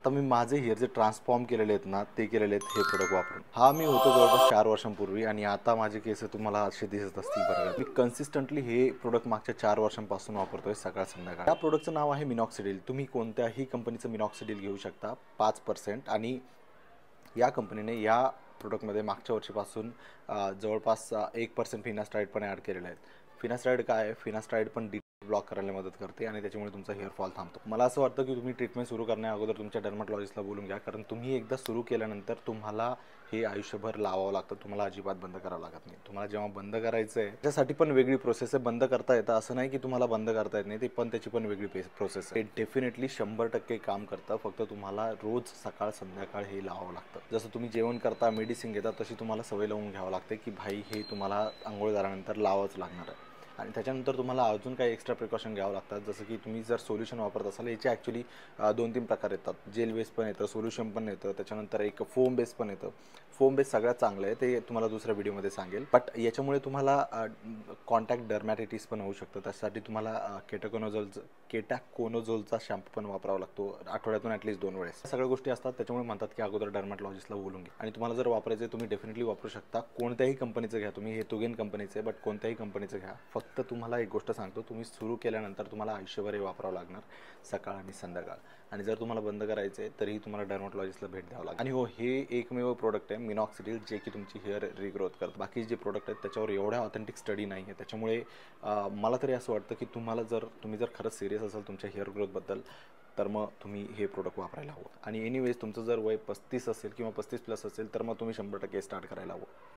आता मी माझे हेअर जे ट्रान्सफॉर्म केलेले आहेत ना, ते केलेले आहेत हे प्रोडक्ट वापरून. हा मी होतो जवळपास 4 वर्षांपूर्वी आणि आता माझे केस तुम्हाला असे दिसत असतील बघा. मी कन्सिस्टंटली हे प्रोडक्ट मागच्या 4 वर्षांपासून वापरतोय सकाळ संध्याकाळ. या प्रोडक्टचं नाव आहे मिनॉक्सिडिल. तुम्ही कोणत्याही कंपनीचं मिनॉक्सिडिल घेऊ शकता 5%. आणि या कंपनीने या प्रोडक्टमध्ये मागच्या वर्षीपासून जवळपास 1% फिनास्ट्राइड पण ॲड केलेलं आहे. फिनास्ट्राइड काय आहे? फिनास्ट्राइड पण ब्लॉक करायला मदत करते आणि त्याच्यामुळे तुमचा हेअरफॉल थांबतो. मला असं वाटतं की तुम्ही ट्रीटमेंट सुरू करण्या अगोदर तुमच्या डर्मॅटॉलॉजिस्टला बोलून घ्या, कारण तुम्ही एकदा सुरू केल्यानंतर तुम्हाला हे आयुष्यभर लावावं लागतं. तुम्हाला अजिबात बंद करावं लागत नाही. तुम्हाला जेव्हा बंद करायचं आहे त्यासाठी पण वेगळी प्रोसेस आहे. बंद करता येतं असं नाही की तुम्हाला बंद करता येत नाही, ते पण त्याची पण वेगळी प्रोसेस आहे. ते डेफिनेटली 100% काम करतं. फक्त तुम्हाला रोज सकाळ संध्याकाळ हे लावावं लागतं. जसं तुम्ही जेवण करता, मेडिसिन घेता, तशी तुम्हाला सवय लावून घ्यावं लागते की भाई हे तुम्हाला अंघोळ झाल्यानंतर लावावंच लागणार आहे. आणि त्याच्यानंतर तुम्हाला अजून काही एक्स्ट्रा प्रिकॉशन घ्यावं लागतात. जसं की तुम्ही जर सोल्युशन वापरत असाल, याचे ॲक्च्युली 2-3 प्रकार येतात. जेल बेस पण येतं, सोल्युशन पण येतं, त्याच्यानंतर एक फोम बेस पण येतं. फोम बेस सगळ्यात चांगलं आहे, ते तुम्हाला दुसऱ्या व्हिडिओमध्ये सांगेल. बट याच्यामुळे तुम्हाला कॉन्टॅक्ट डर्मॅटिटिस पण होऊ शकतं. त्यासाठी तुम्हाला केटाकोनोझोलचा शॅम्पू पण वापरावा लागतो आठवड्यातून ॲटलीस्ट 2 वेळेस. सगळ्या गोष्टी असतात, त्याच्यामुळे म्हणतात की अगोदर डर्मॅटॉलॉजिस्टला बोलून घ्या. आणि तुम्हाला जर वापरायचं आहे तुम्ही डेफिनेटली वापरू शकता. कोणत्याही कंपनीचं घ्या तुम्ही. हे तुगेन कंपनीचं आहे, बट कोणत्याही कंपनीचं घ्या. फक्त तुम्हाला एक गोष्ट सांगतो, तुम्ही सुरू केल्यानंतर तुम्हाला आयुष्यभर हे वापरावं लागणार सकाळ आणि संध्याकाळ. आणि जर तुम्हाला बंद करायचं आहे तरीही तुम्हाला डर्मॅटॉलॉजिस्टला भेट द्यावं लागेल. आणि हो, हे एकमेव प्रोडक्ट आहे मिनॉक्सिडिल जे की तुमची हेअर रिग्रोथ करतं. बाकी जे प्रोडक्ट आहेत त्याच्यावर एवढ्या ऑथेंटिक स्टडी नाही आहे. त्याच्यामुळे मला तरी असं वाटतं की तुम्ही जर खरंच सिरियस असाल तुमच्या हेअर ग्रोथबद्दल, तर मग तुम्ही हे प्रोडक्ट वापरायला हवं. आणि एनिवेज तुमचं जर वय 35 असेल किंवा 35+ असेल तर मग तुम्ही 100% स्टार्ट करायला हवं.